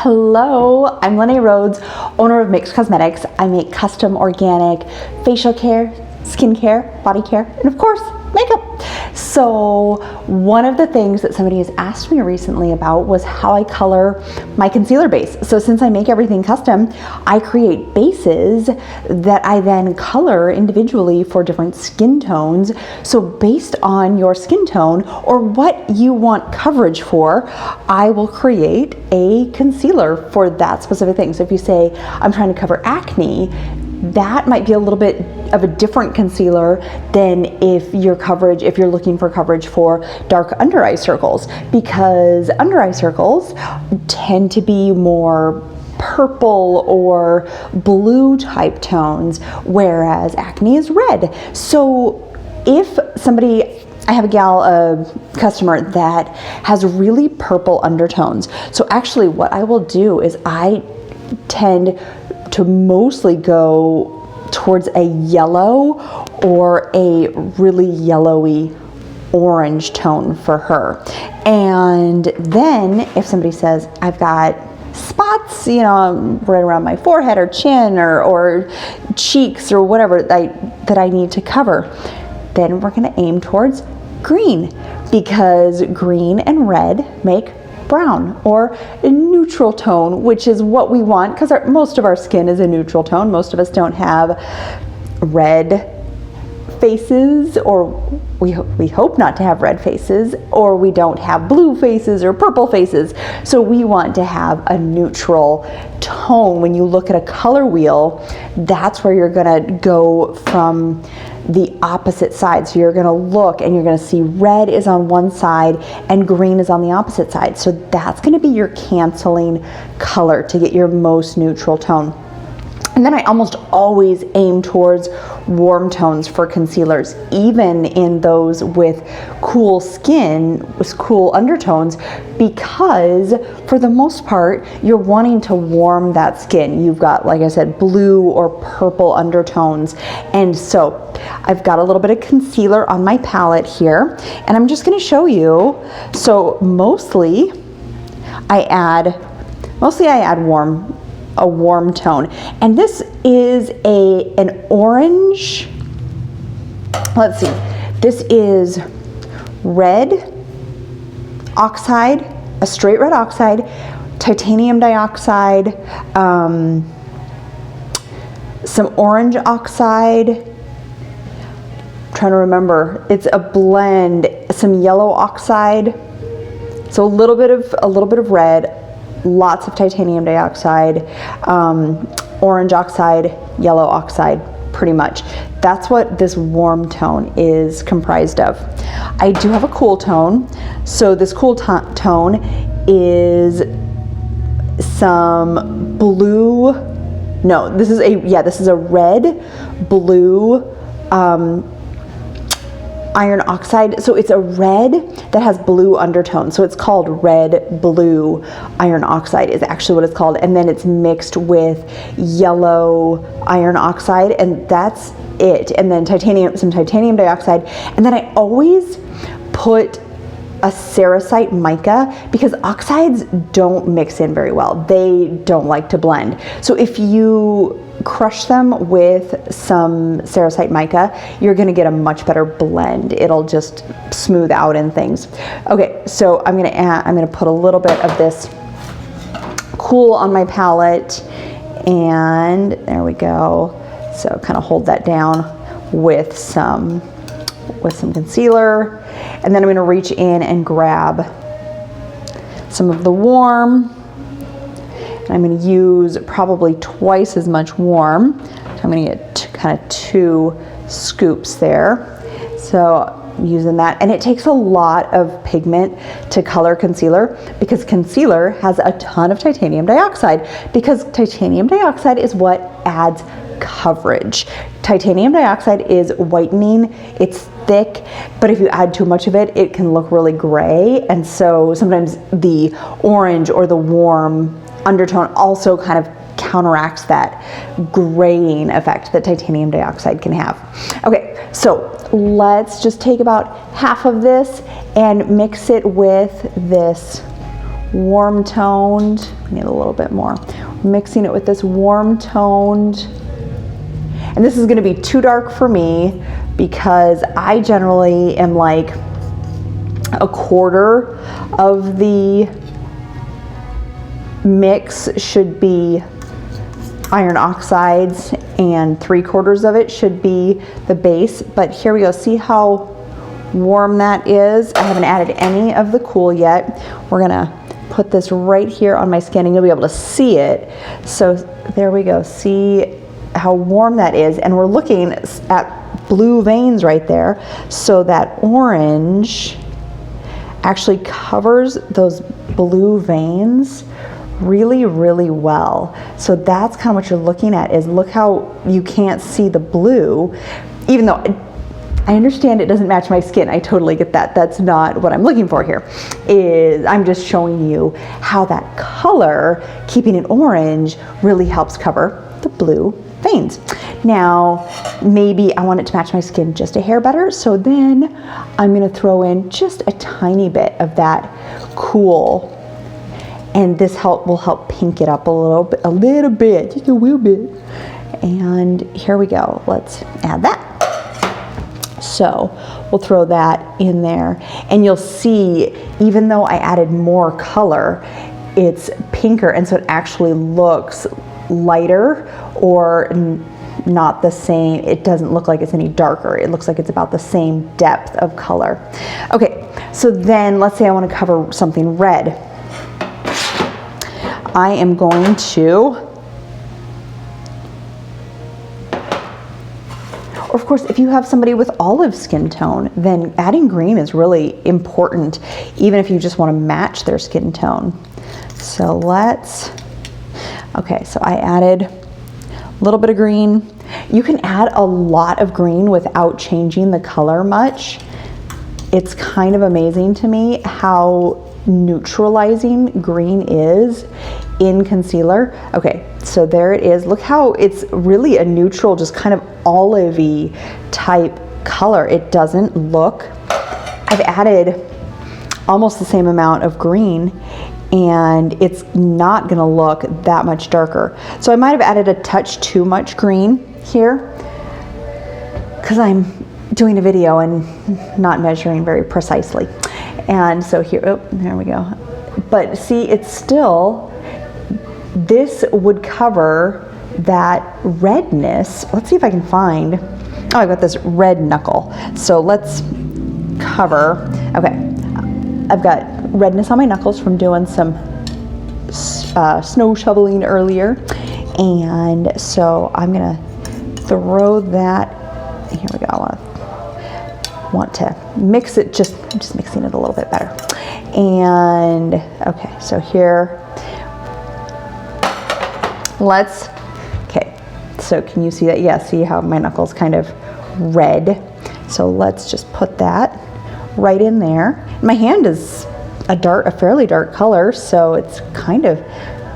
Hello, I'm Lene Rhodes, owner of Mix Cosmetics. I make custom organic facial care, skincare, body care, and of course, makeup. So one of the things that somebody has asked me recently about was how I color my concealer base. So since I make everything custom, I create bases that I then color individually for different skin tones. So based on your skin tone or what you want coverage for, I will create a concealer for that specific thing. So if you say, I'm trying to cover acne, that might be a little bit of a different concealer than if you're looking for coverage for dark under eye circles, because under eye circles tend to be more purple or blue type tones, whereas acne is red. So if I have a customer that has really purple undertones. So actually what I will do is I tend to mostly go towards a yellow or a really yellowy orange tone for her. And then if somebody says, I've got spots, right around my forehead or chin or cheeks or whatever that I need to cover, then we're gonna aim towards green, because green and red make brown or a neutral tone, which is what we want, because most of our skin is a neutral tone. Most of us don't have red faces, or we hope not to have red faces, or we don't have blue faces or purple faces. So we want to have a neutral tone. When you look at a color wheel, that's where you're gonna go from the opposite side. So you're gonna look and you're gonna see red is on one side and green is on the opposite side. So that's gonna be your canceling color to get your most neutral tone. And then I almost always aim towards warm tones for concealers, even in those with cool skin, with cool undertones, because for the most part, you're wanting to warm that skin. You've got, like I said, blue or purple undertones. And so I've got a little bit of concealer on my palette here, and I'm just gonna show you. So mostly I add a warm tone. And this is an orange, let's see, this is red oxide, a straight red oxide, titanium dioxide, some orange oxide, trying to remember, it's a blend, some yellow oxide, so a little bit of red, lots of titanium dioxide, orange oxide, yellow oxide, pretty much. That's what this warm tone is comprised of. I do have a cool tone. So this cool tone is some blue, this is a red, blue, iron oxide. So it's a red that has blue undertones. So it's called red blue iron oxide is actually what it's called. And then it's mixed with yellow iron oxide, and that's it. And then some titanium dioxide. And then I always put a cerussite mica, because oxides don't mix in very well. They don't like to blend. So if you crush them with some cerussite mica, you're gonna get a much better blend. It'll just smooth out and things. Okay, so I'm gonna put a little bit of this cool on my palette, and there we go. So kind of hold that down with some concealer, and then I'm gonna reach in and grab some of the warm. And I'm gonna use probably twice as much warm. So I'm gonna get kind of 2 scoops there. So I'm using that, and it takes a lot of pigment to color concealer, because concealer has a ton of titanium dioxide, because titanium dioxide is what adds coverage. Titanium dioxide is whitening, it's thick, but if you add too much of it, it can look really gray. And so sometimes the orange or the warm undertone also kind of counteracts that graying effect that titanium dioxide can have. Okay, so let's just take about half of this and mix it with this warm toned, need a little bit more, mixing it with this warm toned, and this is gonna be too dark for me because I generally am like a quarter of the mix should be iron oxides and 3/4 of it should be the base. But here we go, see how warm that is? I haven't added any of the cool yet. We're gonna put this right here on my skin and you'll be able to see it. So there we go, see how warm that is. And we're looking at blue veins right there. So that orange actually covers those blue veins really, really well. So that's kind of what you're looking at, is look how you can't see the blue, even though I understand it doesn't match my skin. I totally get that. That's not what I'm looking for here. I'm just showing you how that color, keeping it orange, really helps cover the blue veins. Now, maybe I want it to match my skin just a hair better, so then I'm gonna throw in just a tiny bit of that cool, and this will help pink it up a little bit, just a little bit. And here we go, let's add that. So we'll throw that in there, and you'll see, even though I added more color, it's pinker, and so it actually looks lighter, or not the same. It doesn't look like it's any darker. It looks like it's about the same depth of color. Okay, so then let's say I want to cover something red. I am going to, or of course, if you have somebody with olive skin tone, then adding green is really important, even if you just want to match their skin tone. So okay, so I added a little bit of green. You can add a lot of green without changing the color much. It's kind of amazing to me how neutralizing green is in concealer. Okay, so there it is. Look how it's really a neutral, just kind of olivey type color. It doesn't look, I've added almost the same amount of green, and it's not gonna look that much darker. So I might have added a touch too much green here because I'm doing a video and not measuring very precisely. And so here, oh, there we go. But see, it's still, this would cover that redness. Let's see if I can find, oh, I got this red knuckle. So let's cover, okay. I've got redness on my knuckles from doing some snow shoveling earlier. And so I'm gonna throw that, here we go, I want to mix it, I'm just mixing it a little bit better. And okay, so here, okay, so can you see that? Yeah, see how my knuckles kind of red? So let's just put that right in there. My hand is a fairly dark color, so it's kind of,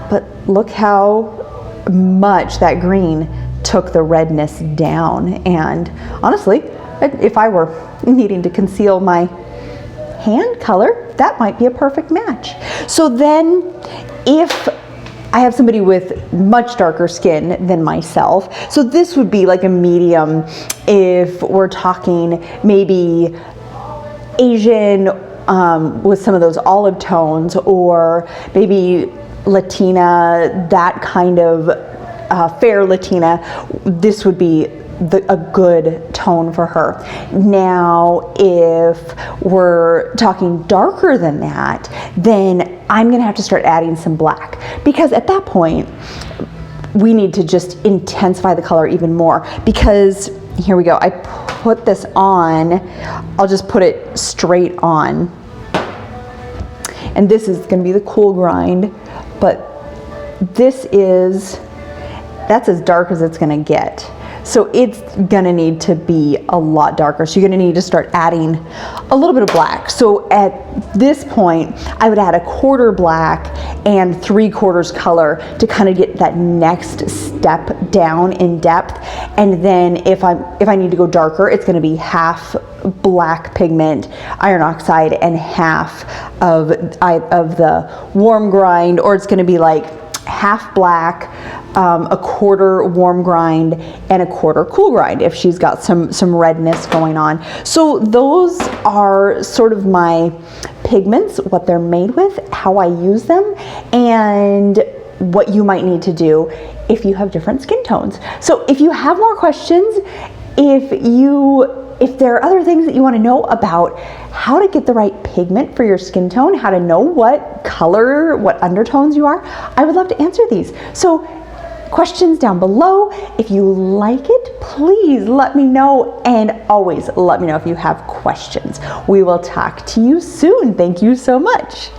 but look how much that green took the redness down. And honestly, if I were needing to conceal my hand color, that might be a perfect match. So then if I have somebody with much darker skin than myself, so this would be like a medium if we're talking maybe Asian with some of those olive tones, or maybe Latina, that kind of fair Latina, this would be a good tone for her. Now, if we're talking darker than that, then I'm gonna have to start adding some black, because at that point, we need to just intensify the color even more. Because here we go, I put this on, I'll just put it straight on. And this is gonna be the cool grind, but that's as dark as it's gonna get. So it's gonna need to be a lot darker. So you're gonna need to start adding a little bit of black. So at this point, I would add a quarter black and 3/4 color to kind of get that next step down in depth. And then if I need to go darker, it's gonna be half black pigment, iron oxide, and half of the warm grind, or it's gonna be like half black, a quarter warm grind, and a quarter cool grind if she's got some redness going on. So those are sort of my pigments, what they're made with, how I use them, and what you might need to do if you have different skin tones. So if you have more questions, if there are other things that you want to know about how to get the right pigment for your skin tone, how to know what color, what undertones you are, I would love to answer these. So questions down below. If you like it, please let me know, and always let me know if you have questions. We will talk to you soon. Thank you so much.